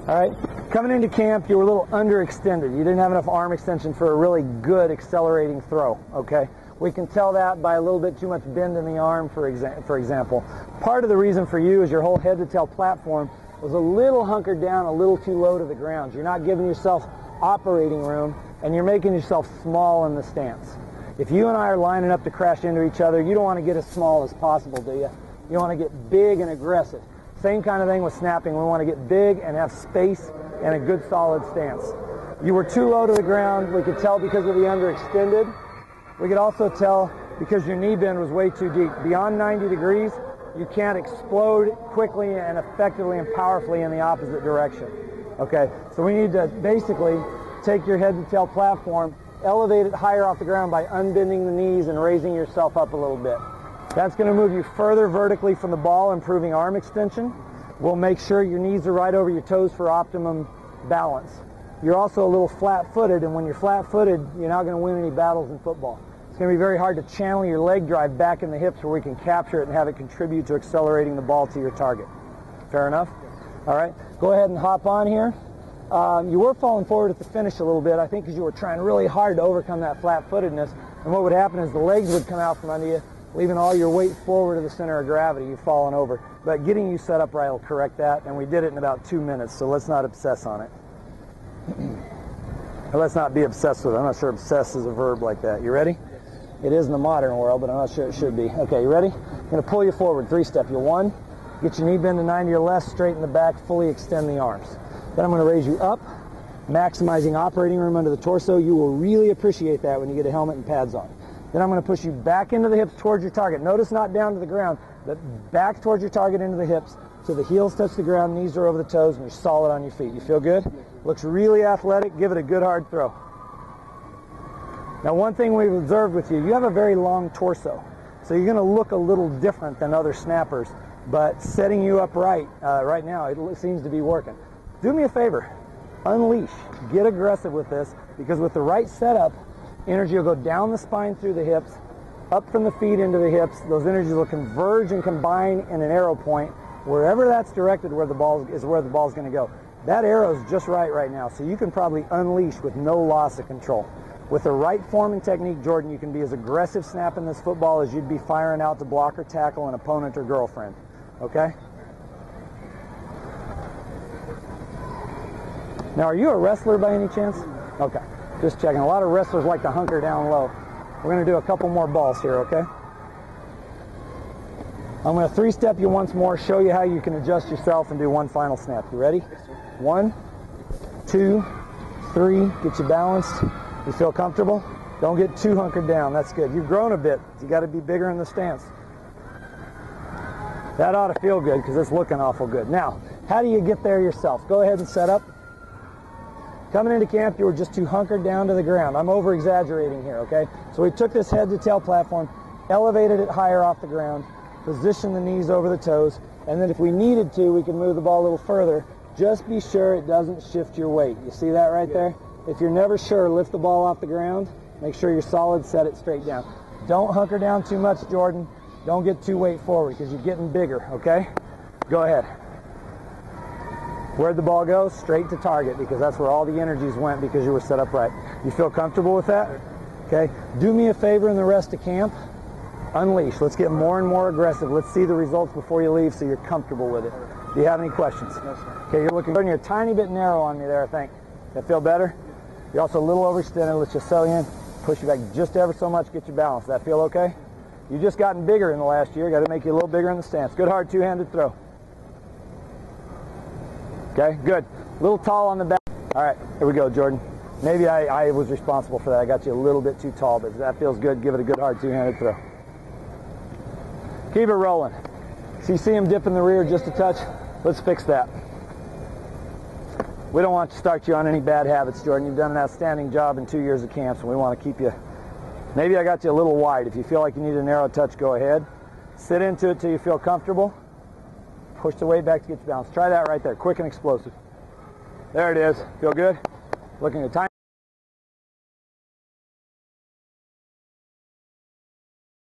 All right, coming into camp, you were a little underextended. You didn't have enough arm extension for a really good accelerating throw, okay? We can tell that by a little bit too much bend in the arm, for example. Part of the reason for you is your whole head-to-tail platform was a little hunkered down, a little too low to the ground. You're not giving yourself operating room, and you're making yourself small in the stance. If you and I are lining up to crash into each other, you don't want to get as small as possible, do you? You want to get big and aggressive. Same kind of thing with snapping. We want to get big and have space and a good solid stance. You were too low to the ground. We could tell because of the underextended. We could also tell because your knee bend was way too deep. Beyond 90 degrees, you can't explode quickly and effectively and powerfully in the opposite direction. Okay, so we need to basically take your head to tail platform, elevate it higher off the ground by unbending the knees and raising yourself up a little bit. That's going to move you further vertically from the ball, improving arm extension. We'll make sure your knees are right over your toes for optimum balance. You're also a little flat-footed, and when you're flat-footed, you're not going to win any battles in football. It's going to be very hard to channel your leg drive back in the hips where we can capture it and have it contribute to accelerating the ball to your target. Fair enough? All right, go ahead and hop on here. You were falling forward at the finish a little bit, I think, because you were trying really hard to overcome that flat-footedness. And what would happen is the legs would come out from under you, leaving all your weight forward to the center of gravity. You've fallen over. But getting you set up right will correct that, and we did it in about 2 minutes, so let's not obsess on it. Let's not be obsessed with it. I'm not sure obsess is a verb like that. You ready? It is in the modern world, but I'm not sure it should be. Okay, you ready? I'm going to pull you forward, 3-step. You 1, get your knee bend to 90 or less, straighten the back, fully extend the arms. Then I'm going to raise you up, maximizing operating room under the torso. You will really appreciate that when you get a helmet and pads on. Then I'm going to push you back into the hips towards your target. Notice not down to the ground, but back towards your target into the hips so the heels touch the ground, knees are over the toes, and you're solid on your feet. You feel good? Looks really athletic. Give it a good hard throw. Now, one thing we've observed with you, you have a very long torso. So you're going to look a little different than other snappers, but setting you up right now, it seems to be working. Do me a favor. Unleash. Get aggressive with this, because with the right setup, energy will go down the spine through the hips, up from the feet into the hips. Those energies will converge and combine in an arrow point. Wherever that's directed, where the ball is going to go. That arrow is just right now, so you can probably unleash with no loss of control. With the right form and technique, Jordan, you can be as aggressive snapping this football as you'd be firing out to block or tackle an opponent or girlfriend. Okay? Now, are you a wrestler by any chance? Okay. Just checking. A lot of wrestlers like to hunker down low. We're going to do a couple more balls here, okay? I'm going to 3-step you once more, show you how you can adjust yourself and do one final snap. You ready? 1, 2, 3. Get you balanced. You feel comfortable? Don't get too hunkered down. That's good. You've grown a bit. You got to be bigger in the stance. That ought to feel good because it's looking awful good. Now, how do you get there yourself? Go ahead and set up. Coming into camp, you were just too hunkered down to the ground. I'm over-exaggerating here, okay? So we took this head-to-tail platform, elevated it higher off the ground, positioned the knees over the toes, and then if we needed to, we could move the ball a little further. Just be sure it doesn't shift your weight. You see that right there? If you're never sure, lift the ball off the ground. Make sure you're solid, set it straight down. Don't hunker down too much, Jordan. Don't get too weight forward because you're getting bigger, okay? Go ahead. Where'd the ball go? Straight to target, because that's where all the energies went because you were set up right. You feel comfortable with that? Okay. Do me a favor in the rest of camp. Unleash. Let's get more and more aggressive. Let's see the results before you leave so you're comfortable with it. Do you have any questions? No, sir. Okay, you're looking good. You're a tiny bit narrow on me there, I think. That feel better? You're also a little overextended. Let's just settle you in. Push you back just ever so much. Get your balance. That feel okay? You've just gotten bigger in the last year. Got to make you a little bigger in the stance. Good hard two-handed throw. Okay, good. A little tall on the back. All right, here we go, Jordan. Maybe I was responsible for that. I got you a little bit too tall, but that feels good. Give it a good hard two-handed throw. Keep it rolling. So you see him dip in the rear just a touch? Let's fix that. We don't want to start you on any bad habits, Jordan. You've done an outstanding job in 2 years of camp, so we want to keep you. Maybe I got you a little wide. If you feel like you need a narrow touch, go ahead. Sit into it till you feel comfortable. Push the weight back to get your balance. Try that right there. Quick and explosive. There it is. Feel good? Looking at time.